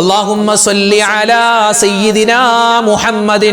اللهم صل على سيدنا محمد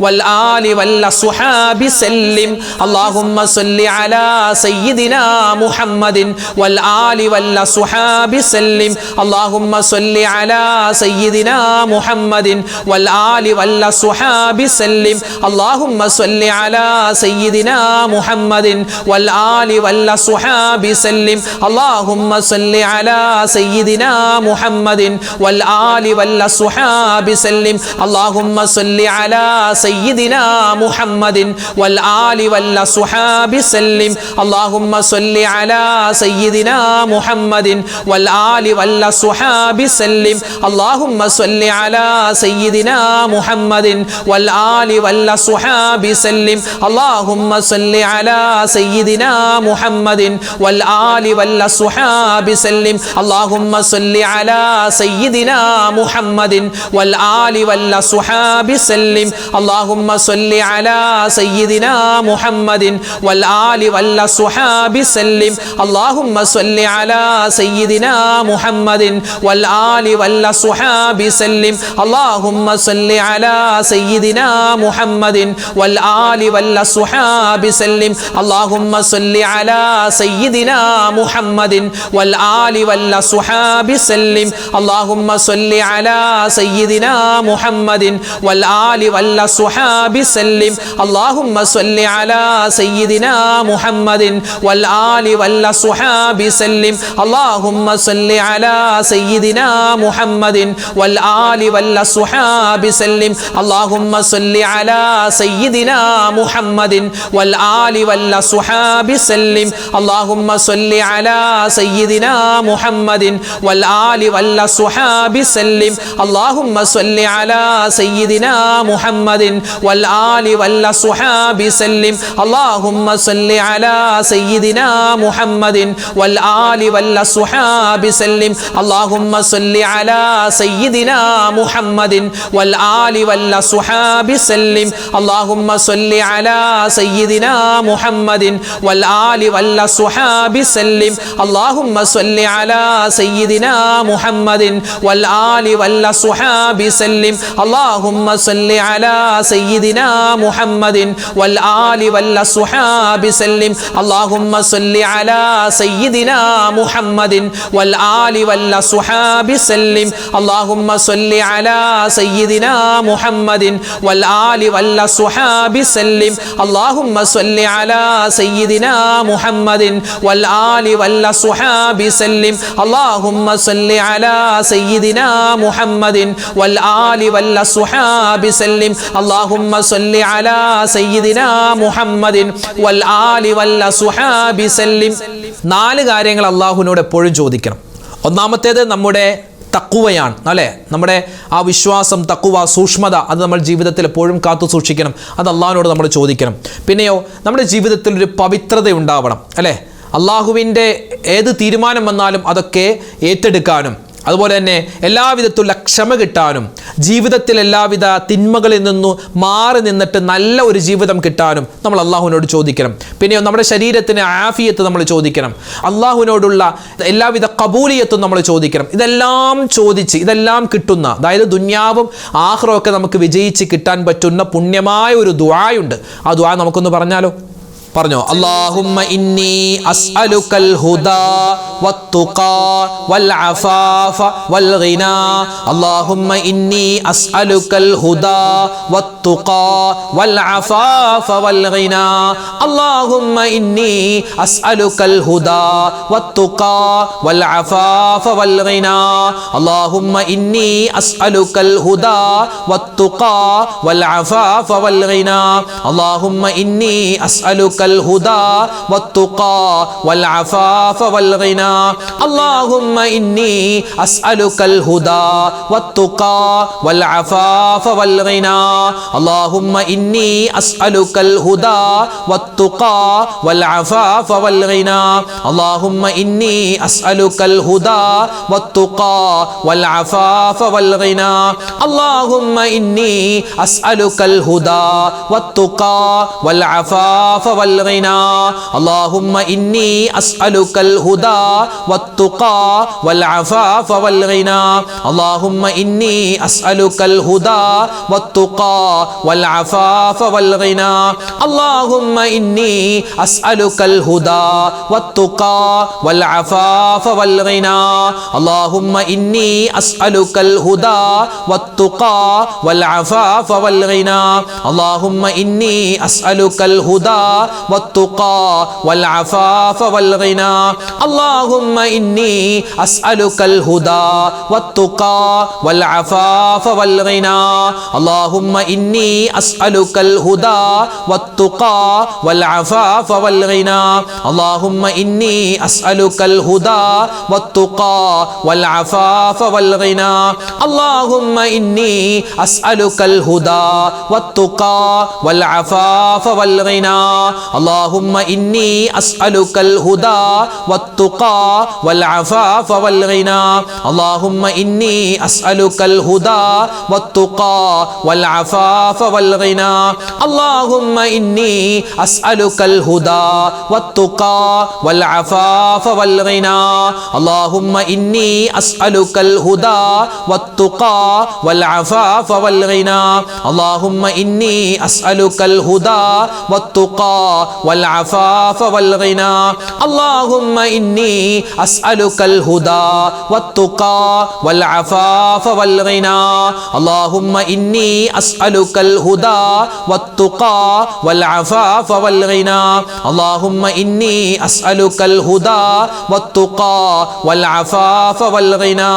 والآل والصحاب سلم اللهم صل على سيدنا محمد والآل والصحاب سلم اللهم صل على سيدنا محمد والآل والصحاب سلم اللهم صل على سيدنا محمد والآل والصحاب سلم اللهم صل على سيدنا محمد والآل والصحاب سلم اللهم صل على سيدنا محمد والآل والصحاب سلم اللهم صل على سيدنا محمد والآل والصحاب سلم اللهم صل على سيدنا محمد والآل والصحاب سلم اللهم صل على سيدنا محمد والآل والصحاب سلم اللهم صل على سيدنا محمد والآل والصحاب سلم اللهم صل على سيدنا محمد والآل والصحاب سلم اللهم صل على سيدنا محمد والآل والصحاب سلم اللهم صل على سيدنا محمد والآل والصحاب سلم اللهم صل على سيدنا محمد والآل والصحاب سلم اللهم صل على سيدنا محمد والآل والصحاب سلم اللهم صل على سيدنا محمد والآل والصحاب سلم اللهم صل على سيدنا محمد والآل والصحاب سلم اللهم صل على سيدنا محمد والآل والصحاب سلم اللهم صل على سيدنا محمد والآل والصحاب سلم اللهم صل على سيدنا محمد والآل والصحاب سلم اللهم صل على سيدنا محمد والآل والصحاب سلم اللهم صل على سيدنا محمد والآل والصحاب سلم اللهم صل على سيدنا محمد والآل والصحاب سلم اللهم صل على سيدنا محمد والآل والصحاب سلم اللهم صل على سيدنا محمد والآل والصحاب سلم اللهم صل على سيدنا محمد والآل والصحاب سلم اللهم صل على سيدنا محمد والآل والصحاب سلم اللهم صل على سيدنا محمد والآل والصحاب سلم اللهم صل على سيدنا محمد والآل والصحاب سلم اللهم صل على سيدنا محمد والآل والصحاب سلم. നാല് കാര്യങ്ങൾ അല്ലാഹുവിനോട് എപ്പോഴും ചോദിക്കണം. ഒന്നാമത്തേത് നമ്മുടെ തഖ്വയാണ്, അല്ലേ? നമ്മുടെ ആ വിശ്വാസം, തഖ്വ, സൂക്ഷ്മത, അത് നമ്മൾ ജീവിതത്തിൽ എപ്പോഴും കാത്തു സൂക്ഷിക്കണം. അത് അല്ലാഹുവിനോട് നമ്മൾ ചോദിക്കണം. പിന്നെയോ നമ്മുടെ ജീവിതത്തിൽ ഒരു പവിത്രത ഉണ്ടാവണം, അല്ലേ? അല്ലാഹുവിൻ്റെ ഏത് തീരുമാനം വന്നാലും അതൊക്കെ ഏറ്റെടുക്കാനും, അതുപോലെ തന്നെ എല്ലാവിധത്തിലുള്ള ക്ഷമ കിട്ടാനും, ജീവിതത്തിൽ എല്ലാവിധ തിന്മകളിൽ നിന്നും മാറി നിന്നിട്ട് നല്ല ഒരു ജീവിതം കിട്ടാനും നമ്മൾ അള്ളാഹുവിനോട് ചോദിക്കണം. പിന്നെ നമ്മുടെ ശരീരത്തിന് ആഫിയത്ത് നമ്മൾ ചോദിക്കണം. അള്ളാഹുവിനോടുള്ള എല്ലാവിധ കബൂലിയത്തും നമ്മൾ ചോദിക്കണം. ഇതെല്ലാം ചോദിച്ച് ഇതെല്ലാം കിട്ടുന്ന, അതായത് ദുന്യാവും ആഖിറവും ഒക്കെ നമുക്ക് വിജയിച്ച് കിട്ടാൻ പറ്റുന്ന പുണ്യമായ ഒരു ദുആയുണ്ട്. ആ ദുആ നമുക്കൊന്ന് പറഞ്ഞാലോ? പറഞ്ഞോ. അല്ലാഹുമ്മ ഇന്നി അസ്അലുക്കൽ ഹുദാ വത്തുഖാ വൽ അഫാഫ വൽ ഗിനാ. അല്ലാഹുമ്മ ഇന്നി അസ്അലുക്കൽ ഹുദാ വത്തുഖാ വൽ അഫാഫ വൽ ഗിനാ. അല്ലാഹുമ്മ ഇന്നി അസ്അലുക്കൽ ഹുദാ വത്തുഖാ വൽ അഫാഫ വൽ ഗിനാ. അല്ലാഹുമ്മ ഇന്നി അസ്അലുക്കൽ ഹുദാ വത്തുഖാ വൽ അഫാഫ വൽ ഗിനാ. അല്ലാഹുമ്മ ഇന്നി അസ്അലുക الهدى والتقى والعفاف والغنى. اللهم إني أسألك الهدى والتقى والعفاف والغنى. اللهم إني أسألك الهدى والتقى والعفاف والغنى. اللهم إني أسألك الهدى والتقى والعفاف والغنى. اللهم إني أسألك الهدى والتقى والعفاف والغنى. والغنى اللهم إني أسألك الهدى والتقى والعفاف والغنى اللهم إني أسألك الهدى والتقى والعفاف والغنى اللهم إني أسألك الهدى والتقى والعفاف والغنى اللهم إني أسألك الهدى والتقى والعفاف والغنى اللهم إني أسألك الهدى والتقى والعفاف والغنى اللهم إني أسألك الهدى والتقى والعفاف والغنى اللهم إني أسألك الهدى والتقى والعفاف والغنى اللهم إني أسألك الهدى والتقى والعفاف والغنى اللهم إني أسألك الهدى والتقى والعفاف والغنى اللهم إني أسألك الهدى والتقى والعفاف والغنى اللهم إني أسألك الهدى والتقى والعفاف والغنى اللهم إني أسألك الهدى والتقى والعفاف والغنى اللهم إني أسألك الهدى والتقى والعفاف والغنى اللهم إني أسألك الهدى والتقى والعفاف والغنى اللهم إني أسألك الهدى والتقى والعفاف والغنى اللهم إني أسألك الهدى والتقى والعفاف والغنى اللهم إني أسألك الهدى والتقى والعفاف والغنى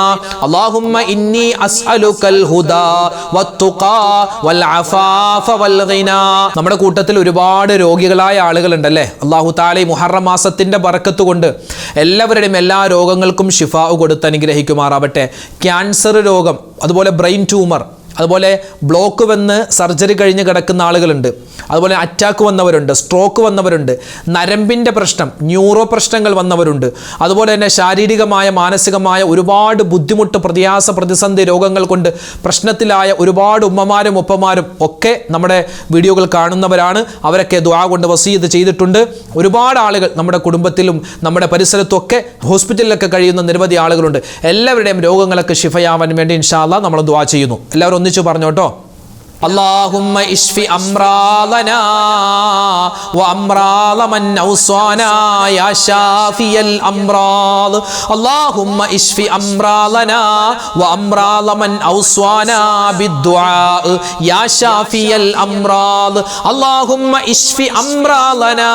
اللهم إني أسألك الهدى والتقى والعفاف والغنى നമ്മുടെ കൂട്ടത്തിൽ ഒരുപാട് രോഗികളായ ആളുകളുണ്ടല്ലേ അല്ലാഹു തആല മുഹറം മാസത്തിന്റെ ബറക്കത്ത് കൊണ്ട് എല്ലാവരുടെയും എല്ലാ രോഗങ്ങൾക്കും ശിഫാ കൊടുത്ത് അനുഗ്രഹിക്കുമാറാവട്ടെ ക്യാൻസർ രോഗം അതുപോലെ ബ്രെയിൻ ട്യൂമർ അതുപോലെ ബ്ലോക്ക് വന്ന് സർജറി കഴിഞ്ഞ് കിടക്കുന്ന ആളുകളുണ്ട് അതുപോലെ അറ്റാക്ക് വന്നവരുണ്ട് സ്ട്രോക്ക് വന്നവരുണ്ട് നരമ്പിൻ്റെ പ്രശ്നം ന്യൂറോ പ്രശ്നങ്ങൾ വന്നവരുണ്ട് അതുപോലെ തന്നെ ശാരീരികമായ മാനസികമായ ഒരുപാട് ബുദ്ധിമുട്ട് പ്രയാസ പ്രതിസന്ധി രോഗങ്ങൾ കൊണ്ട് പ്രശ്നത്തിലായ ഒരുപാട് ഉമ്മമാരും ഉപ്പമാരും ഒക്കെ നമ്മുടെ വീഡിയോകൾ കാണുന്നവരാണ് അവരൊക്കെ ദുആ കൊണ്ട് വസീയത്ത് ചെയ്തിട്ടുണ്ട് ഒരുപാട് ആളുകൾ നമ്മുടെ കുടുംബത്തിലും നമ്മുടെ പരിസരത്തുമൊക്കെ ഹോസ്പിറ്റലിലൊക്കെ കഴിയുന്ന നിരവധി ആളുകളുണ്ട് എല്ലാവരുടെയും രോഗങ്ങളൊക്കെ ശിഫയാവാൻ വേണ്ടി ഇൻഷാ അല്ലാഹ് നമ്മൾ ദുആ ചെയ്യുന്നു എല്ലാവരും ഒന്നിച്ചു പറഞ്ഞോട്ടോ اللهم اشف أمراضنا وأمراض من أوصانا يا شافي الأمراض اللهم اشف أمراضنا وأمراض من أوصانا بالدعاء يا شافي الأمراض اللهم اشف أمراضنا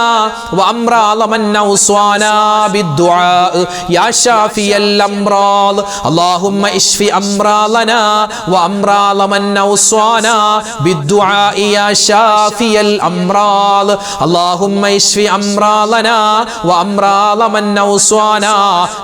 وأمراض من أوصانا بالدعاء يا شافي الأمراض اللهم اشف أمراضنا وأمراض من أوصانا بالدعاء يا شافي الأمراض اللهم اشف أمراضنا وأمراض من أوصانا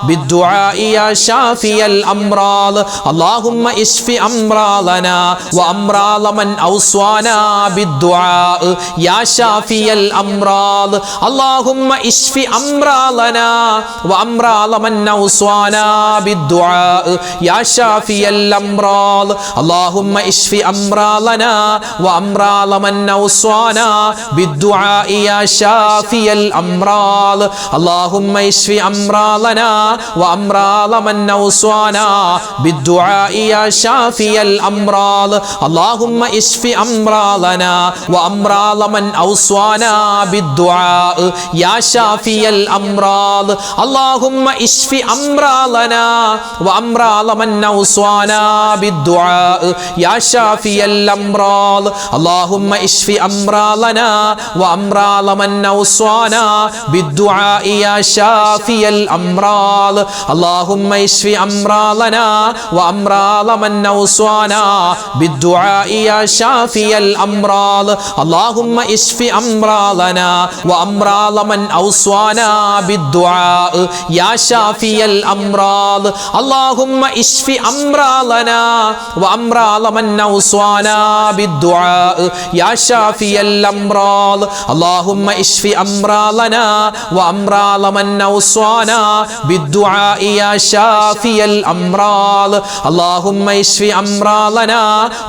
بالدعاء يا شافي الأمراض اللهم اشف أمراضنا وأمراض من أوصانا بالدعاء يا شافي الأمراض اللهم اشف أمراضنا وأمراض من أوصانا بالدعاء يا شافي الأمراض اللهم اشف أمراضنا وأمراض من أوصانا بالدعاء يا شافي الأمراض اللهم اشف أمراضنا وأمراض من أوصانا بالدعاء يا شافي الأمراض اللهم اشف أمراضنا وأمراض من أوصانا بالدعاء يا شافي الأمراض اللهم اشف أمراضنا وأمراض من أوصانا بالدعاء يا شافي الأمراض اللهم اشف أمراضنا وأمراض من أوصانا بالدعاء يا شافي الأمراض اللهم اشف أمراضنا وأمراض من أوصانا بالدعاء يا شافي الأمراض اللهم اشف أمراضنا وأمراض من أوصانا بالدعاء يا شافي الأمراض اللهم اشف أمراضنا وأمراض من أوصانا بالدعاء يا شافي الأمراض اللهم اشف أمراضنا وأمراض من أوصانا بالدعاء يا شافي الأمراض اللهم اشف أمراضنا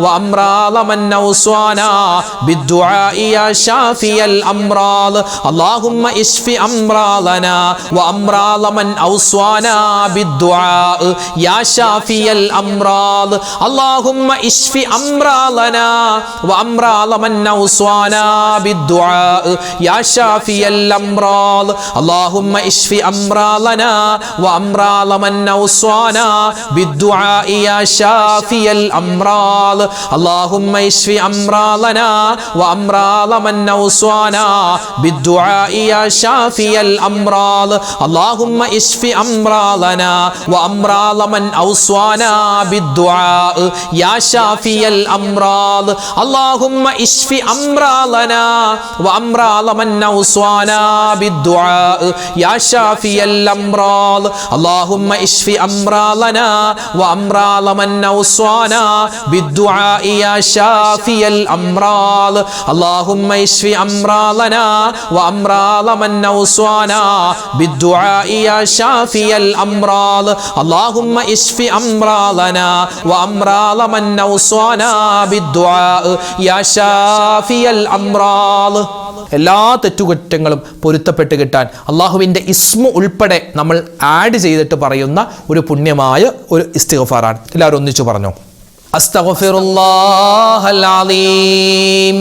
وأمراض من أوصانا بالدعاء يا شافي الأمراض اللهم اشف أمراضنا وأمراض من أوصانا بالدعاء يا شافي الأمراض اللهم اشف أمراضنا وأمراض من أوصانا بالدعاء يا شافي الأمراض اللهم اشف أمراضنا وأمراض من أوصانا بالدعاء يا شافي الأمراض اللهم اشف أمراضنا وأمراض من أوصانا بالدعاء يا شافي الأمراض اللهم اشف أمراضنا وأمراض من أوصانا بالدعاء يا شافي الأمراض اللهم اشف أمراضنا وأمراض من أوصانا بالدعاء يا شافي الأمراض اللهم اشف أمراضنا وأمراض من أوصانا بالدعاء يا شافي الأمراض اللهم اشف أمراضنا وأمراض من أوصانا بالدعاء يا شافي الأمراض اللهم اشف أمراضنا وأمراض من أوصانا بالدعاء يا شافي الأمراض എല്ലാ തെറ്റുകുറ്റങ്ങളും പൊരുത്തപ്പെട്ട് കിട്ടാൻ അള്ളാഹുവിൻ്റെ ഇസ്മു ഉൾപ്പെടെ നമ്മൾ ആഡ് ചെയ്തിട്ട് പറയുന്ന ഒരു പുണ്യമായ ഒരു ഇസ്തിഗ്ഫാറാണ്. എല്ലാവരും ഒന്നിച്ചു പറഞ്ഞു. അസ്തഗ്ഫിറുല്ലാഹൽ അലീം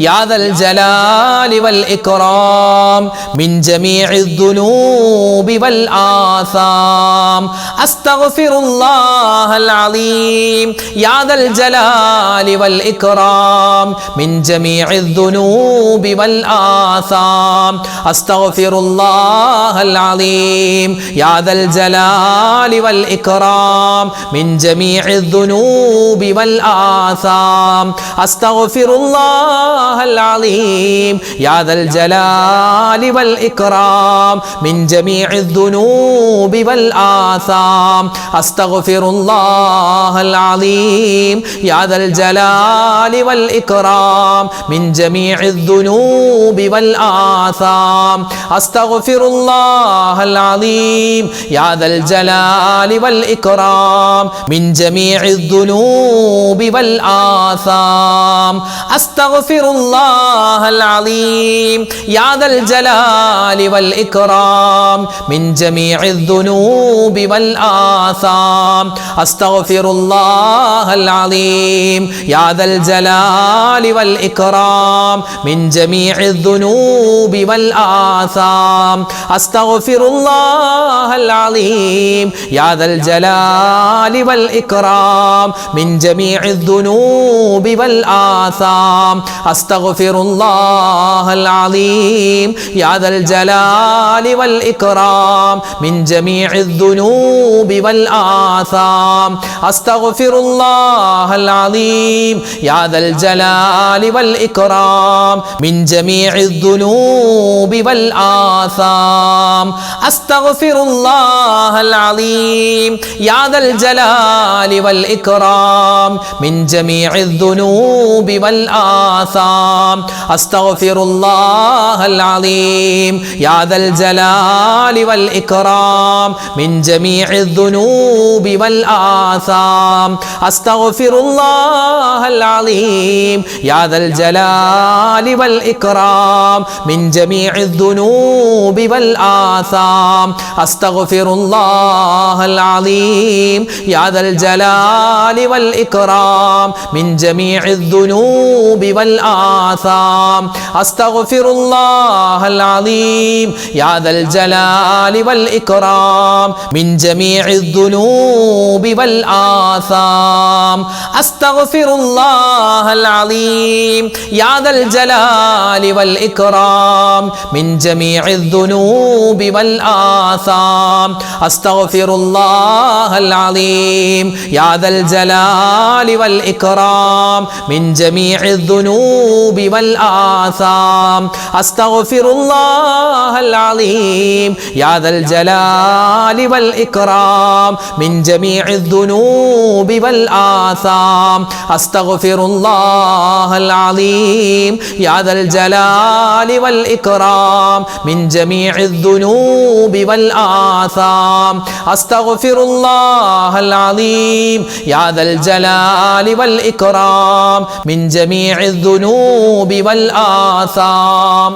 യാ ദൽ ജലാലി വൽ ഇക്റാം മിൻ ജമീഇദ് ദുനൂബി വൽ ആസാം അസ്തഗ്ഫിറുല്ലാഹൽ അലീം യാ ദൽ ജലാലി വൽ ഇക്റാം മിൻ ജമീഇദ് ദുനൂബി വൽ ആസാം അസ്തഗ്ഫിറുല്ലാഹൽ അലീം യാ ദൽ ജലാലി വൽ ഇക്റാം മിൻ ജമീഇദ് ദുനൂബി والآثام أستغفر الله العظيم يا ذا الجلال والإكرام من جميع الذنوب والآثام أستغفر الله العظيم يا ذا الجلال والإكرام من جميع الذنوب والآثام أستغفر الله العظيم يا ذا الجلال والإكرام من جميع الذنوب والآثام أستغفر الله العظيم يا ذا الجلال والإكرام من جميع الذنوب والآثام أستغفر الله العظيم يا ذا الجلال والإكرام من جميع الذنوب والآثام أستغفر الله العظيم يا ذا الجلال والإكرام من جميع الذنوب والآثام أستغفر الله العظيم يا ذا الجلال والإكرام من جميع الذنوب والآثام أستغفر الله العظيم يا ذا الجلال والإكرام من جميع الذنوب والآثام أستغفر الله العظيم يا ذا الجلال والإكرام من جميع الذنوب والآثام أستغفر الله العظيم يا ذا الجلال والإكرام من جميع الذنوب والآثام أستغفر الله العظيم يا ذا الجلال والإكرام من جميع الذنوب والآثام أستغفر الله العظيم يا ذا الجلال والإكرام من جميع الذنوب والآثام أستغفر الله العظيم يا ذا الجلال والإكرام من جميع الذنوب والآثام أستغفر الله العظيم يا ذا الجلال والإكرام من جميع الذنوب والآثام أستغفر الله العظيم يا ذا الجلال الجلال والإكرام من جميع الذنوب والآثام أستغفر الله العظيم يا ذا الجلال والإكرام من جميع الذنوب والآثام أستغفر الله العظيم يا ذا الجلال والإكرام من جميع الذنوب والآثام أستغفر الله العظيم يا ذا الجلال والإكرام من جميع الذنوب والآثام.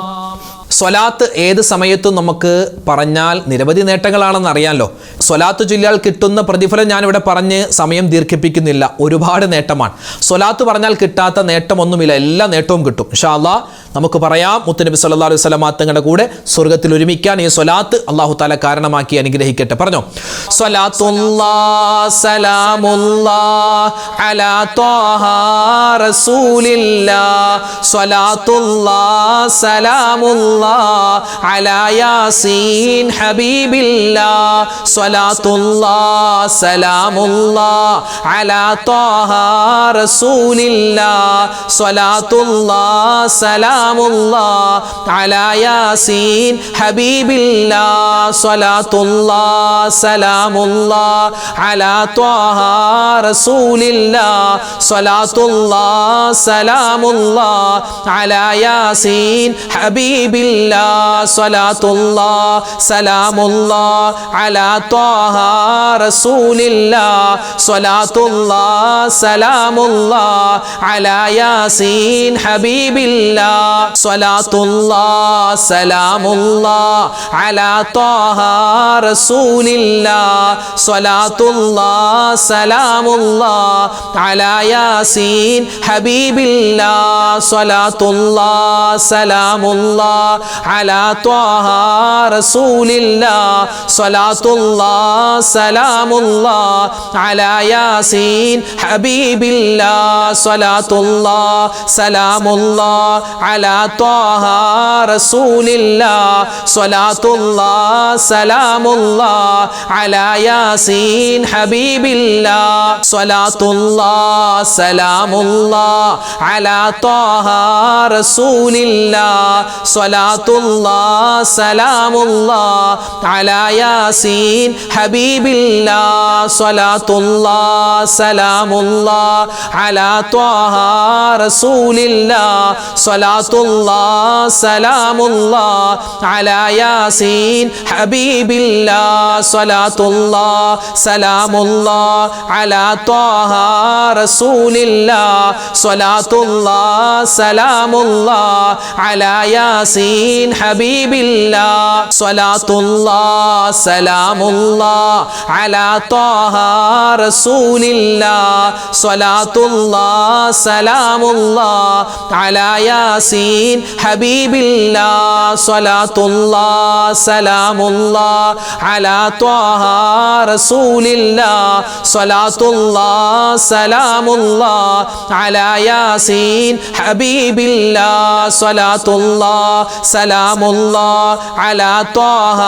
സ്വലാത്ത് ഏത് സമയത്തും നമുക്ക് പറഞ്ഞാൽ നിരവധി നേട്ടങ്ങളാണെന്ന് അറിയാമല്ലോ. സ്വലാത്ത് ചൊല്ലിയാൽ കിട്ടുന്ന പ്രതിഫലം ഞാനിവിടെ പറഞ്ഞ് സമയം ദീർഘിപ്പിക്കുന്നില്ല. ഒരുപാട് നേട്ടമാണ്. സ്വലാത്ത് പറഞ്ഞാൽ കിട്ടാത്ത നേട്ടമൊന്നുമില്ല, എല്ലാ നേട്ടവും കിട്ടും. ഇൻഷാ അല്ലാഹ് നമുക്ക് പറയാം. മുത്തുനബി സല്ലല്ലാഹു അലൈഹി വസല്ലം തങ്ങളുടെ കൂടെ സ്വർഗ്ഗത്തിൽ ഒരുമിക്കാൻ ഈ സ്വലാത്ത് അല്ലാഹു തആല കാരണമാക്കി അനുഗ്രഹിക്കട്ടെ. പറഞ്ഞോ, സ്വലാത്തുല്ലാഹ് സലാമുല്ലാഹ് അലാ ത്വാഹ റസൂലില്ലാഹ്, സ്വലാത്തുല്ലാഹ് സലാമുല്ലാഹ് على ياسين حبيب الله، صلاة الله سلام الله على طه رسول الله، صلاة الله سلام الله على ياسين حبيب الله، صلاة الله سلام الله على طه رسول الله، صلاة الله سلام الله على ياسين حبيب الله، صلاة الله سلام الله على طه رسول الله، صلاة الله سلام الله على ياسين حبيب الله، صلاة الله سلام الله على طه رسول الله، صلاة الله سلام الله على ياسين حبيب الله، صلاة الله سلام الله على طه رسول الله، صلاة الله سلام الله على ياسين حبيب الله، صلاة الله سلام الله على طه رسول الله، صلاة الله سلام الله على ياسين حبيب الله، صلاة الله سلام الله على طه رسول الله، صلاة الله سلام الله على ياسين حبيب الله، صلاة الله سلام الله على طه رسول الله، صلاة الله سلام الله على ياسين حبيب الله، صلاة الله سلام الله على طه رسول الله، صلاة الله سلام الله على ياسين حبيب الله، صلاة الله سلام الله على طه رسول الله، صلاة الله سلام الله على ياسين حبيب الله، صلاة الله سلام الله على طه رسول الله، صلاة الله سلام الله على ياسين حبيب الله، صلاة الله سلام الله على طه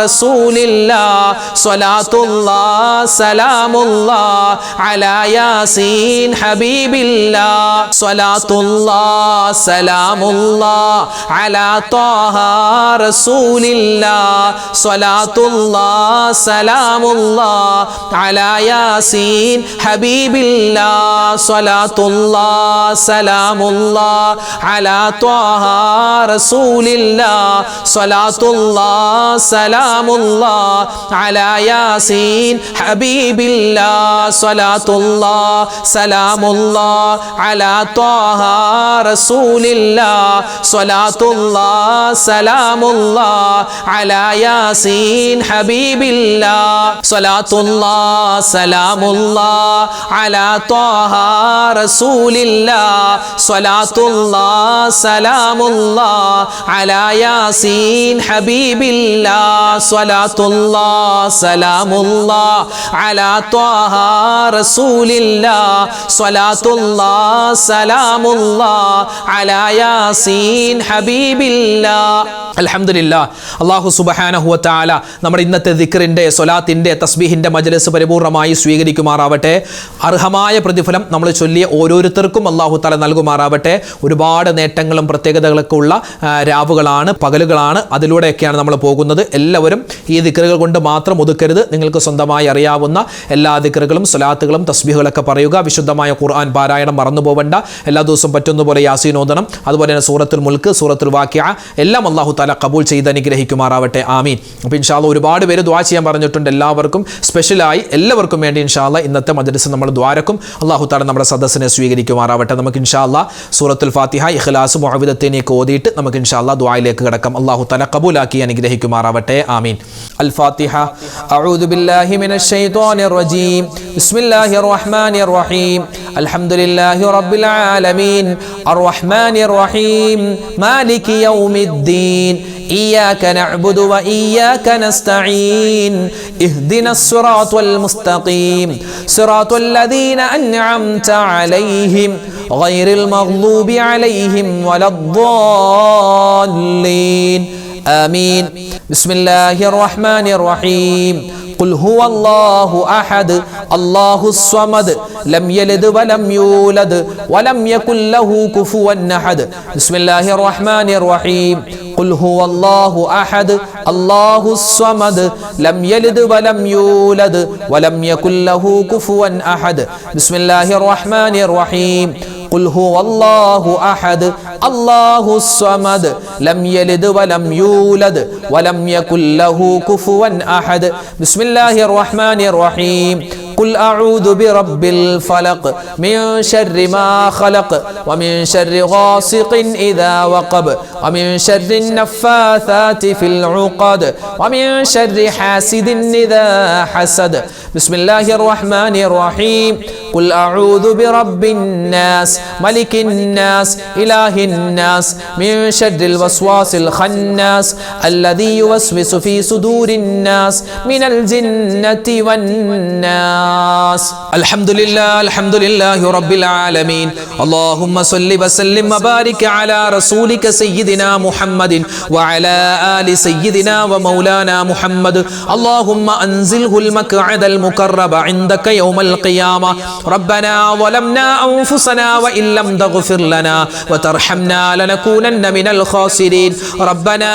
رسول الله، صلاة الله سلام الله على ياسين حبيب الله، صلاة الله سلام الله على طه رسول الله، صلاة الله سلام الله على ياسين حبيب الله، صلاة الله سلام الله على طه رسول الله، صلاة الله سلام الله على ياسين حبيب الله، صلاة الله سلام الله على طه رسول الله، صلاة الله سلام الله على ياسين حبيب الله، صلاة الله سلام الله على طه رسول الله، صلاة الله سلام الله على ياسين حبيب الله، صلاة الله سلام الله على طه رسول الله، صلاة الله سلام الله على യാസീൻ ഹബീബില്ലാഹ്. അൽഹംദുലില്ലാഹ്. അല്ലാഹു സുബ്ഹാനഹു വ തആല നമ്മുടെ ഇന്നത്തെ ദിക്റിന്റെ സ്വലാത്തിന്റെ തസ്ബീഹിന്റെ മജ്ലിസ് പരിപൂർണമായി സ്വീകരിക്കുമാറാവട്ടെ. അർഹമായ പ്രതിഫലം നമ്മൾ ചൊല്ലിയ ഓരോരുത്തർക്കും അല്ലാഹു തആല നൽകുമാറാവട്ടെ. ഒരുപാട് നേട്ടങ്ങളും പ്രത്യേകതകളൊക്കെ ഉള്ള രാവുകളാണ്, പകലുകളാണ്. അതിലൂടെയൊക്കെയാണ് നമ്മൾ പോകുന്നത്. എല്ലാവരും ഈ ദിക്റുകൾ കൊണ്ട് മാത്രം ഒതുക്കരുത്. നിങ്ങൾക്ക് സ്വന്തമായി അറിയാവുന്ന എല്ലാ ദിക്റുകളും സ്വലാത്തുകളും തസ്ബീഹുകളൊക്കെ പറയുക. വിശുദ്ധമായ ഖുർആൻ പാരായണം മറന്നു പോവണ്ട. എല്ലാ ദിവസവും പറ്റുന്ന പോലെ യാസീൻ ഓതണം. അതുപോലെ തന്നെ സൂറത്തുൽ മുൽക്ക്, സൂറത്തുൽ വാഖിഅ എല്ലാം അല്ലാഹു തആല ഖബൂൽ ചെയ്ത് അനുഗ്രഹിക്കുമാറാവട്ടെ. ആമീൻ. അപ്പോൾ ഇൻഷാ അല്ലാഹ് ഒരുപാട് പേര് ദുആ ചെയ്യാൻ പറഞ്ഞിട്ടുണ്ട്. എല്ലാവർക്കും സ്പെഷ്യലായി എല്ലാവർക്കും വേണ്ടി ഇൻഷാ അല്ലാഹ് ഇന്നത്തെ മജ്ലിസ് നമ്മൾ ദ്വാരക്കും. അല്ലാഹു തആല നമ്മുടെ സദസ്സിനെ സ്വീകരിക്കുമാറാവട്ടെ. നമുക്ക് ഇൻഷാ അല്ലാഹ് സൂറത്തുൽ ഫാത്തിഹ, ഇഖ്ലാസ്, മുഅവ്വിദത്തൈനൊക്കെ ഓതിയിട്ട് നമുക്ക് ഇൻഷാ അല്ലാഹ് ദുആയിലേക്ക് കടക്കാം. അല്ലാഹു തആല ഖബൂലാക്കി അനുഗ്രഹിക്കുമാറാവട്ടെ. ആമീൻ. അൽ ഫാത്തിഹ. അഊദു ബില്ലാഹി മിനശ് ശൈത്വാനിർ റജീം. ബിസ്മില്ലാഹിർ റഹ്മാനിർ റഹീം. അൽഹംദുലില്ലാഹി റബ്ബിൽ ആലമീൻ അർറഹ്മാനിർ റഹീം മാലികി യൗമിദ്ദീൻ إياك نعبد وإياك نستعين اهدنا الصراط المستقيم صراط الذين أنعمت عليهم غير المغضوب عليهم ولا الضالين آمين. بسم الله الرحمن الرحيم. قل هو الله أحد الله الصمد لم يلد ولم يولد ولم يكن له كفوا أحد. بسم الله الرحمن الرحيم. قل هو الله أحد الله الصمد لم يلد ولم يولد ولم يكن له كفوا أحد. بسم الله الرحمن الرحيم. قل هو الله أحد الله الصمد لم يلد ولم يولد ولم يكن له كفوا أحد. بسم الله الرحمن الرحيم. قل أعوذ برب الفلق من شر ما خلق ومن شر غاسق إذا وقب ومن شر النفاثات في العقد ومن شر حاسد إذا حسد. بسم الله الرحمن الرحيم. قل أعوذ برب الناس ملك الناس إله الناس من شر الوسواس الخناس الذي يوسوس في صدور الناس من الجنة والناس. الحمد لله رب العالمين. اللهم صل وسلم وبارك على رسولك سيدنا محمد وعلى آل سيدنا ومولانا محمد. اللهم أنزله المقعد المقرب عندك يوم القيامة. ربنا ظلمنا أنفسنا وإن لم تغفر لنا وترحمنا لنكونن من الخاسرين. ربنا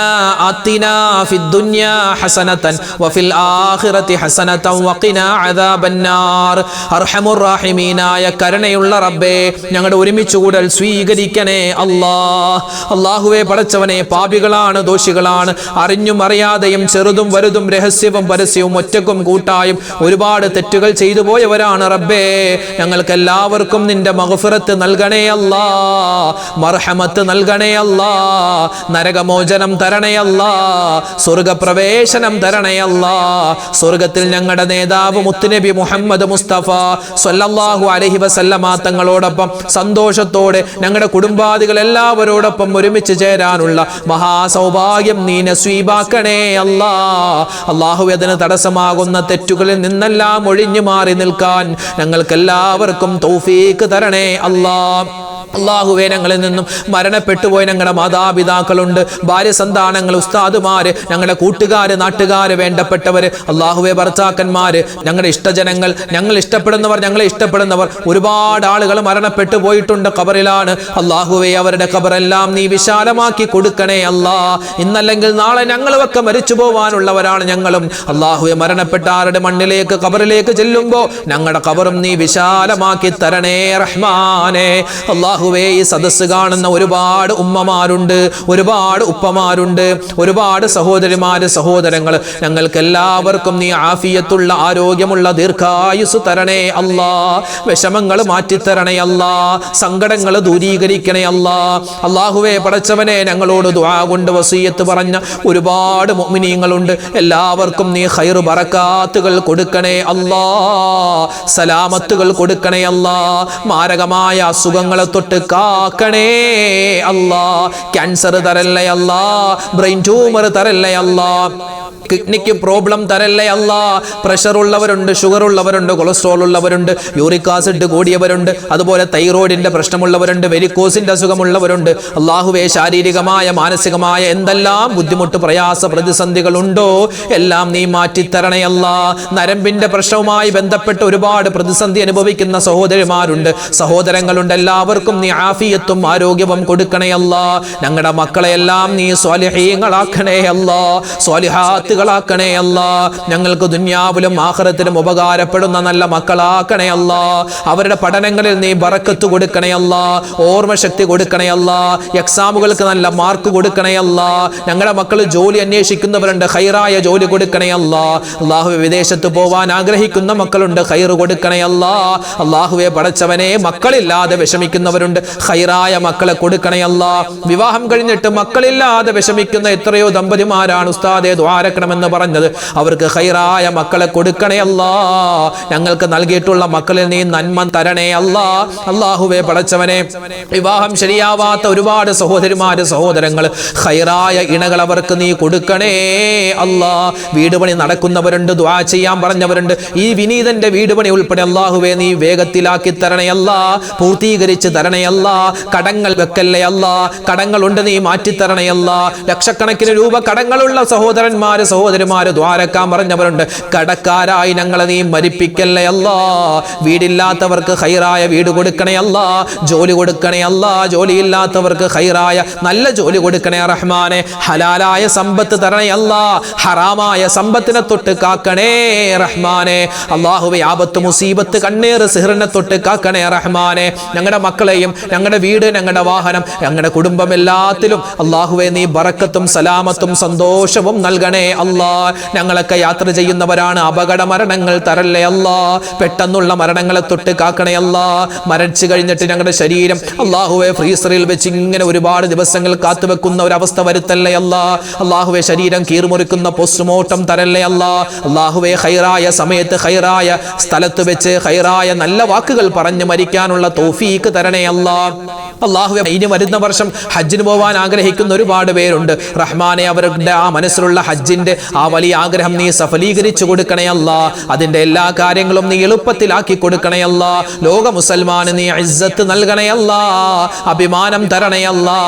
آتنا في الدنيا حسنة وفي الآخرة حسنة وقنا عذاب النار. അർഹമുർ റഹീമീനായ കരുണയുള്ള റബ്ബേ, ഞങ്ങളുടെ ഒരുമിച്ച് കൂടൽ സ്വീകരിക്കണേ അല്ലാഹ്. അല്ലാഹുവേ പടച്ചവനെ, പാപികളാണ്, ദോഷികളാണ്, അറിഞ്ഞും അറിയാതെയും ചെറുതും വലുതും രഹസ്യവും പരസ്യവും ഒറ്റക്കും കൂട്ടായും ഒരുപാട് തെറ്റുകൾ ചെയ്തു പോയവരാണ് റബ്ബേ. ഞങ്ങൾക്ക് എല്ലാവർക്കും നിന്റെ മഗ്ഫിറത്ത് നൽകണേ അല്ലാ, മർഹമത്ത് നൽകണേ അല്ലാ, നരകമോചനം തരണേ അല്ലാ, സ്വർഗപ്രവേശനം തരണേ അല്ലാ. സ്വർഗത്തിൽ ഞങ്ങളുടെ നേതാവ് മുത്തുനബി മുഹമ്മദ് മുസ്തഫ സ്വല്ലല്ലാഹു അലൈഹി വസല്ലമ തങ്ങളോടൊപ്പം സന്തോഷത്തോടെ ഞങ്ങളുടെ കുടുംബാദികൾ എല്ലാവരോടൊപ്പം ഒരുമിച്ച് ചേരാനുള്ള മഹാസൗഭാഗ്യം നീ നസീബാക്കണേ അല്ലാ. അല്ലാഹുവേ, അതിന് തടസ്സമാകുന്ന തെറ്റുകളിൽ നിന്നെല്ലാം ഒഴിഞ്ഞു മാറി നിൽക്കാൻ ഞങ്ങൾക്കെല്ലാവർക്കും തൗഫീക്ക് തരണേ അല്ലാ. അല്ലാഹുവേ, ഞങ്ങളിൽ നിന്നും മരണപ്പെട്ടുപോയ ഞങ്ങളുടെ മാതാപിതാക്കളുണ്ട്, ഭാര്യ സന്താനങ്ങൾ, ഉസ്താദുമാര്, ഞങ്ങളുടെ കൂട്ടുകാര്, നാട്ടുകാര്, വേണ്ടപ്പെട്ടവര്, അല്ലാഹുവേ ഭർത്താക്കന്മാര്, ഞങ്ങളുടെ ഇഷ്ടജനങ്ങൾ, ഞങ്ങൾ ഇഷ്ടപ്പെടുന്നവർ, ഞങ്ങളെ ഇഷ്ടപ്പെടുന്നവർ, ഒരുപാട് ആളുകൾ മരണപ്പെട്ടു പോയിട്ടുണ്ട്, ഖബറിലാണ്. അല്ലാഹുവേ, അവരുടെ ഖബറെല്ലാം നീ വിശാലമാക്കി കൊടുക്കണേ അല്ലാ. ഇന്നല്ലെങ്കിൽ നാളെ ഞങ്ങളുമൊക്കെ മരിച്ചു പോവാനുള്ളവരാണ് ഞങ്ങളും. അല്ലാഹുവേ, മരണപ്പെട്ട ആരുടെ മണ്ണിലേക്ക്, ഖബറിലേക്ക് ചെല്ലുമ്പോ ഞങ്ങളുടെ ഖബറും നീ വിശാലമാക്കി തരണേ റഹ്മാനേ. അല്ലാഹുവേ, ഈ സദസ്സ് കാണുന്ന ഒരുപാട് ഉമ്മമാരുണ്ട്, ഒരുപാട് ഉപ്പമാരുണ്ട്, ഒരുപാട് സഹോദരിമാര്, സഹോദരങ്ങൾ, ഞങ്ങൾക്ക് എല്ലാവർക്കും നീ ആഫിയത്തുള്ള, ആരോഗ്യമുള്ള ദീർഘായുസ് തരണേ അല്ലാ. വിഷമങ്ങൾ മാറ്റിത്തരണേ അല്ലാ, സങ്കടങ്ങൾ ദൂരീകരിക്കണേ അല്ലാ. അല്ലാഹുവേ പടച്ചവനെ, ഞങ്ങളോട് ദുആ കൊണ്ട് വസിയത്ത് പറഞ്ഞ ഒരുപാട് മുഅ്മിനീങ്ങളുണ്ട്. എല്ലാവർക്കും നീ ഖൈർ ബറകാത്തുകൾ കൊടുക്കണേ അല്ലാ, സലാമത്തുകൾ കൊടുക്കണേ അല്ലാ. മാരകമായ അസുഖങ്ങളെ തൊട്ട് കാക്കണേ അല്ലാ. ക്യാൻസർ തരല്ലേ അല്ലാ, ബ്രെയിൻ ട്യൂമർ തരല്ലേ അല്ലാ, കിഡ്നിക്ക് പ്രോബ്ലം തരല്ലേ അല്ലാ. പ്രഷർ ഉള്ളവരുണ്ട്, ഷുഗർ ഉള്ളവരുണ്ട്, കൊളസ്ട്രോൾ ഉള്ളവരുണ്ട്, യൂറിക് ആസിഡ് കൂടിയവരുണ്ട്, അതുപോലെ തൈറോയിഡിന്റെ പ്രശ്നമുള്ളവരുണ്ട്, വെരിക്കോസിന്റെ അസുഖമുള്ളവരുണ്ട്. അല്ലാഹുവേ, ശാരീരികമായ മാനസികമായ എന്തെല്ലാം ബുദ്ധിമുട്ട് പ്രയാസ പ്രതിസന്ധികൾ ഉണ്ടോ എല്ലാം നീ മാറ്റിത്തരണേ അല്ലാ. നരമ്പിന്റെ പ്രശ്നവുമായി ബന്ധപ്പെട്ട് ഒരുപാട് പ്രതിസന്ധി അനുഭവിക്കുന്ന സഹോദരിമാരുണ്ട്, സഹോദരങ്ങളുണ്ട്. എല്ലാവർക്കും നീ ആഫിയത്തും ആരോഗ്യവും കൊടുക്കണേ അല്ലാ. ഞങ്ങളുടെ മക്കളെയെല്ലാം നീ സ്വാലിഹീങ്ങളാക്കണേ അല്ലാ, സ്വാലിഹാത്തുകളാക്കണേ അല്ലാ. ഞങ്ങൾക്ക് ദുനിയാവിലും ആഖിറത്തിലും ഉപകാരപ്പെടുന്ന നല്ല മക്കളാക്കണേ അല്ലാ. അവരുടെ പഠനങ്ങളിൽ നീ ബറക്കത്ത് കൊടുക്കണേ അല്ലാ, ഓർമ്മശക്തി കൊടുക്കണേ അല്ലാ, എക്സാമുകൾക്ക് നല്ല മാർക്ക് കൊടുക്കണേ അല്ലാ. ഞങ്ങളുടെ മക്കൾ ജോലി അന്വേഷിക്കുന്നവരുണ്ട്, ഖൈറായ ജോലി കൊടുക്കണേ അല്ലാ. അല്ലാഹുവേ, വിദേശത്ത് പോവാൻ ആഗ്രഹിക്കുന്ന മക്കളുണ്ട്, ഖൈർ കൊടുക്കണേ അല്ലാ. അല്ലാഹുവേ പടച്ചവനെ, മക്കളില്ലാതെ വിഷമിക്കുന്നവരുണ്ട്, ഖൈറായ മക്കളെ കൊടുക്കണേ അല്ലാ. വിവാഹം കഴിഞ്ഞിട്ട് മക്കളില്ലാതെ വിഷമിക്കുന്ന എത്രയോ ദമ്പതിമാരാണ് ഉസ്താദേ ദ്വാരക്കണമെന്ന് പറഞ്ഞത്. അവർക്ക് ഖൈറായ മക്കളെ കൊടുക്കണേ അല്ലാ. ഞങ്ങൾക്ക് നൽകിയിട്ടുള്ള മക്കളിൽ നീ നന്മ തരണേ അല്ലാ. അല്ലാഹുവേ പടച്ചവനെ, വിവാഹം ശരിയാവാത്ത ഒരുപാട് സഹോദരിമാര് സഹോദരങ്ങൾ, ഖൈറായ ഇണകൾ അവർക്ക് നീ കൊടുക്കണേ അല്ലാ. വീട് പണി നടക്കുന്നവരുണ്ട്, ദുആ ചെയ്യാൻ പറഞ്ഞവരുണ്ട്. ഈ വിനീതന്റെ വീട് പണി ഉൾപ്പെടെ അല്ലാഹുവേ നീ വേഗത്തിലാക്കി തരണേ അല്ലാ, പൂർത്തീകരിച്ച് തരണേ അല്ലാ. കടങ്ങൾ വെക്കല്ലേ അല്ലാ, കടങ്ങളുണ്ട് നീ മാറ്റിത്തരണേ അല്ലാ. ലക്ഷക്കണക്കിന് രൂപ കടങ്ങളുള്ള സഹോദരന്മാര് സഹോദരിമാര് ദ്വാരക്കാൻ പറഞ്ഞവരുണ്ട്. കടക്കാരായി ഞങ്ങളെ നീ മരിപ്പിക്കല്ലേ അല്ലാ. വീടില്ലാത്തവർക്ക് ഖൈറായ വീട് കൊടുക്കണേ അല്ലാ, ജോലി കൊടുക്കണേ അല്ലാ. ജോലിയില്ലാത്തവർക്ക് ഖൈറായ നല്ല ജോലി കൊടുക്കണേ റഹ്മാനെ. ഹലാലായ സമ്പത്ത് തരണേ അല്ലാ, ഹറാമായ സമ്പത്തിനെ തൊട്ട് കാക്കണേ റഹ്മാനെ. അല്ലാഹുവേ, ആപത്ത് മുസീബത്ത് കണ്ണീർ സിഹറിനെ തൊട്ട് കാക്കണേ റഹ്മാനെ. ഞങ്ങളുടെ മക്കളെയും ഞങ്ങളുടെ വീട് ഞങ്ങളുടെ വാഹനം ഞങ്ങളുടെ കുടുംബം എല്ലാത്തിലും അല്ലാഹുവേ നീ ബറക്കത്തും സലാമത്തും സന്തോഷവും നൽകണേ അല്ലാ. ഞങ്ങളൊക്കെ യാത്ര ചെയ്യുന്നവരാണ്, അപകട മരണങ്ങൾ തരല്ലേ അല്ലാ. പെട്ടെന്നുള്ള മരണങ്ങളെ തൊട്ട് കാക്കണേ അല്ലാ. മരിച്ചു കഴിഞ്ഞിട്ട് ഞങ്ങളുടെ ശരീരം അല്ലാഹുവേ ഫ്രീസറിൽ വെച്ച് ഇങ്ങനെ ഒരുപാട് ദിവസങ്ങൾ കാത്തുവെക്കുന്ന ഒരവസ്ഥ വരുത്തല്ലേ അല്ലാ. അല്ലാഹുവേ, ശരീരം കീറുമുറിക്കുന്ന പോസ്റ്റ്മോർട്ടം തരല്ലേ അല്ലാ. അല്ലാഹുവേ, ഖൈറായ സമയത്ത് ഖൈറായ സ്ഥലത്ത് വെച്ച് ഖൈറായ നല്ല വാക്കുകൾ പറഞ്ഞു മരിക്കാനുള്ള തൗഫീഖ് തരണേ അല്ലാ. അല്ലാഹുവേ, ഇനി വരുന്ന വർഷം ഹജ്ജിന് പോവാൻ ആഗ്രഹിക്കുന്ന ഒരുപാട് പേരുണ്ട് റഹ്മാനെ. അവരുടെ ആ മനസ്സിലുള്ള ഹജ്ജിന്റെ ആ വലിയ ആഗ്രഹം നീ സഫലീകരിച്ചു കൊടുക്കണേ അല്ലാ. അതിന്റെ എല്ലാ കാര്യങ്ങളും നീ എളുപ്പത്തിലാക്കി കൊടുക്കണേ അല്ലാ. ലോക മുസൽമാന് നീ ഇസ്സത്ത് നൽകണേ അല്ലാ, അഭിമാനം തരണേ അല്ലാ.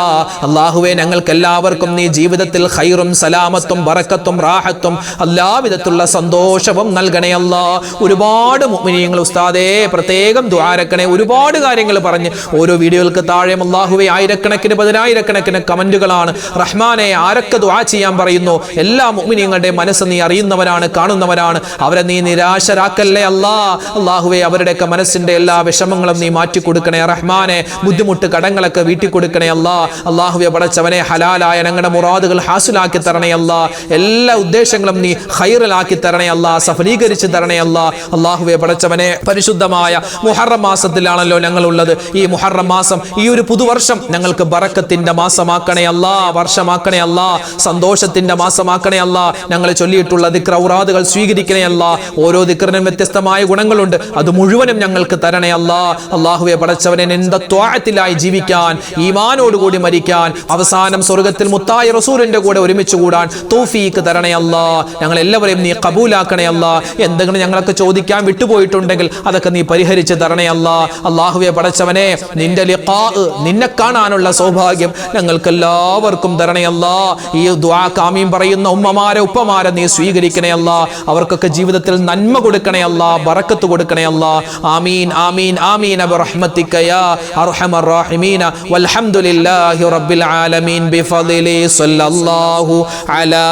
അല്ലാഹുവേ, ഞങ്ങൾക്ക് എല്ലാവർക്കും നീ ജീവിതത്തിൽ ഖൈറും സലാമത്തും ബറക്കത്തും റാഹത്തും എല്ലാവിധത്തിലുള്ള സന്തോഷവും നൽകണേ അല്ലാ. ഒരുപാട് മുഅ്മിനീങ്ങൾ ഉസ്താദേ പ്രത്യേകം ദുആരക്കണേ. ഒരുപാട് കാര്യങ്ങൾ പറഞ്ഞ് ഓരോ വീഡിയോകൾക്ക് താഴെ അല്ലാഹുവേ ആയിരക്കണക്കിന് പതിനായിരക്കണക്കിന് കമന്റുകളാണ് റഹ്മാനെ. ആരൊക്കെ ദുആ ചെയ്യാൻ പറയുന്നു, എല്ലാ മുഅ്മിനീങ്ങളുടെ മനസ്സ് നീ അറിയുന്നവരാണ്, കാണുന്നവരാണ്. അവരെ നീ നിരാശരാക്കല്ലേ അല്ലാ. അല്ലാഹുവേ, അവരുടെയൊക്കെ മനസ്സിന്റെ എല്ലാ വിഷമങ്ങളും നീ മാറ്റി കൊടുക്കണേ റഹ്മാനെ. ബുദ്ധിമുട്ട് കടങ്ങളൊക്കെ വീട്ടി കൊടുക്കണേ അല്ലാ. അല്ലാഹുവേ പടച്ചവനെ, ഹലാലായ ഞങ്ങളുടെ മുറാദുകൾ ഹാസിലാക്കി തരണേ അല്ലാ. എല്ലാ ഉദ്ദേശങ്ങളും നീ ഖൈറിലാക്കി തരണേ അല്ലാ, സഫലീകരിച്ച് തരണേ അല്ലാ. അല്ലാഹുവേ പടച്ചവനെ, പരിശുദ്ധമായ മുഹറം മാസത്തിലാണല്ലോ ഞങ്ങളുള്ളത്. ഈ മുഹറം മാസം, ഈ ഒരു പുതുവർഷം ഞങ്ങൾക്ക് ബറക്കത്തിന്റെ മാസമാക്കണേ അല്ലാ, വർഷമാക്കണേ അല്ലാ, സന്തോഷത്തിന്റെ മാസമാക്കണേ അല്ലാ. ഞങ്ങൾ ചൊല്ലിയിട്ടുള്ള ദിക്ർ ഔറാദുകൾ സ്വീകരിക്കണേ അല്ലാ. ഓരോ ദിക്റിനും വ്യത്യസ്തമായ ഗുണങ്ങളുണ്ട്, അത് മുഴുവനും ഞങ്ങൾക്ക് തരണേ അല്ലാ. അല്ലാഹുവേ പടച്ചവനെ, നിന്റെ ത്വാഅത്തിലായി ജീവിക്കാൻ, ഈമാനോടുകൂടി മരിക്കാൻ, അവസാനം സ്വർഗ്ഗത്തിൽ മുത്തായ റസൂലിന്റെ കൂടെ ഒരുമിച്ച് കൂടാൻ തൗഫീഖ് തരണേ അല്ലാ. ഞങ്ങൾ എല്ലാവരെയും നീ കബൂലാക്കണേ അല്ലാ. എന്തെങ്കിലും ഞങ്ങളൊക്കെ ചോദിക്കാൻ വിട്ടുപോയിട്ടുണ്ടെങ്കിൽ അതൊക്കെ നീ പരിഹരിച്ച് തരണേ അല്ലാ. അല്ലാഹുവേ പടച്ചവനെ, നിന്റെ ലിഖാ, നിന്നെ കാണാനുള്ള സൗഭാഗ്യം ഞങ്ങൾക്ക് എല്ലാവർക്കും തരണേ അല്ലാ. ഈ ദുആക്ക് ആമീൻ പറയുന്ന ഉമ്മമാരെ ഉപ്പമാരെ നീ സ്വീകരിക്കണേ അല്ലാ. അവർക്കൊക്കെ ജീവിതത്തിൽ നന്മ കൊടുക്കണേ അല്ലാ, ബറക്കത്ത് കൊടുക്കണേ അല്ലാ. ആമീൻ ആമീൻ ആമീൻ ബിറഹ്മതിക യാ അർഹമർ റഹീമീൻ. വൽഹംദുലില്ലാഹി റബ്ബിൽ ആലമീൻ ബിഫദ്ലി സ്വല്ലല്ലാഹു അലാ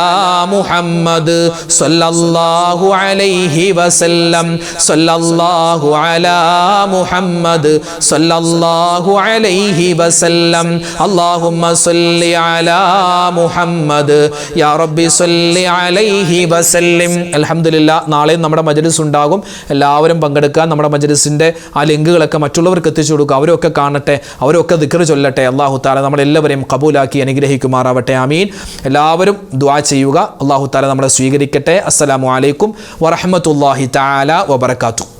മുഹമ്മദ് സ്വല്ലല്ലാഹു അലൈഹി വസല്ലം. സ്വല്ലല്ലാഹു അലാ മുഹമ്മദ് സ്വല്ലല്ലാഹു അലൈഹി വസല്ലം. അല്ലാഹുമ്മ സ്വല്ലി അലാ മുഹമ്മദ് യാ റബ്ബി സ്വല്ലി അലൈഹി വസല്ലം. അൽഹംദുലില്ലാ, നാളെ നമ്മുടെ മജ്ലിസ് ഉണ്ടാകും. എല്ലാവരും പങ്കെടുക്കുക. നമ്മുടെ മജ്ലിസിന്റെ ആ ലിങ്കുകളൊക്കെ മറ്റുള്ളവർക്ക് എത്തിച്ചു കൊടുക്കുക. അവരൊക്കെ കാണട്ടെ, അവരൊക്കെ ദിക്ർ ചൊല്ലട്ടെ. അല്ലാഹു തആല നമ്മളെല്ലാവരെയും കബൂലാക്കി അനുഗ്രഹിക്കുമാറാവട്ടെ. ആമീൻ. എല്ലാവരും ദുആ ചെയ്യുക. അല്ലാഹു തആല നമ്മളെ സ്വീകരിക്കട്ടെ. അസ്സലാമു അലൈക്കും വറഹ്മത്തുള്ളാഹി തആല വബറകാതുഹു.